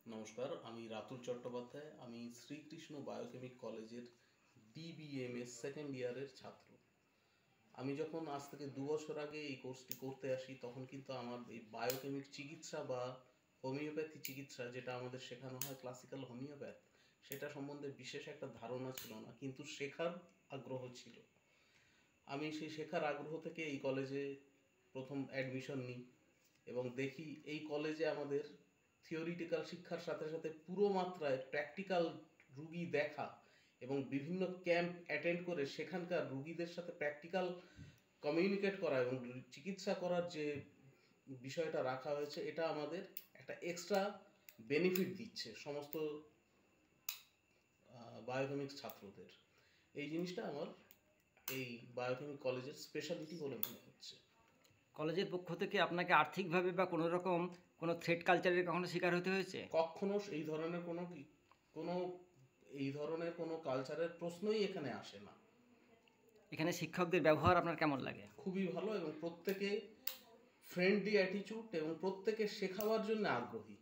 নমস্কার, আমি রাতুল চট্টোপাধ্যায়। আমি শ্রীকৃষ্ণ বায়োকেমিক কলেজের ডিবিএমএস সেকেন্ড ইয়ারের ছাত্র। আমি যখন আজ থেকে 2 বছর আগে এই কোর্সটি করতে আসি, তখন কিন্তু আমার এই বায়োকেমিক চিকিৎসা বা হোমিওপ্যাথি চিকিৎসা, যেটা আমাদের শেখানো হয় ক্লাসিক্যাল হোমিওপ্যাথ, সেটা সম্বন্ধে বিশেষ একটা ধারণা ছিল না, কিন্তু শেখার আগ্রহ ছিল। আমি সেই শেখার আগ্রহ থেকে এই কলেজে প্রথম অ্যাডমিশন নিই এবং দেখি এই কলেজে আমাদের থিওরিটিক্যাল শিক্ষার সাথে সাথে পুরো মাত্রায় প্র্যাকটিক্যাল রুগী দেখা এবং বিভিন্ন ক্যাম্প অ্যাটেন্ড করে সেখানকার রুগীদের সাথে প্র্যাকটিক্যাল কমিউনিকেট করা এবং চিকিৎসা করার যে বিষয়টা রাখা হয়েছে, এটা আমাদের একটা এক্সট্রা বেনিফিট দিচ্ছে সমস্ত বায়োকেমিক্স ছাত্রদের। এই জিনিসটা আমার এই বায়োকেমিক কলেজের স্পেশালিটি বলে মনে হচ্ছে। কলেজের পক্ষ থেকে আপনাকে আর্থিকভাবে বা কোনো রকম কোনো থ্রেড কালচারের কখনো শিকার হতে হয়েছে? কখনো এই ধরনের কোনো কালচারের প্রশ্নই এখানে আসে না। এখানে শিক্ষকদের ব্যবহার আপনার কেমন লাগে? খুবই ভালো এবং প্রত্যেকে ফ্রেন্ডলি অ্যাটিটিউড এবং প্রত্যেকে শেখাবার জন্য আগ্রহী।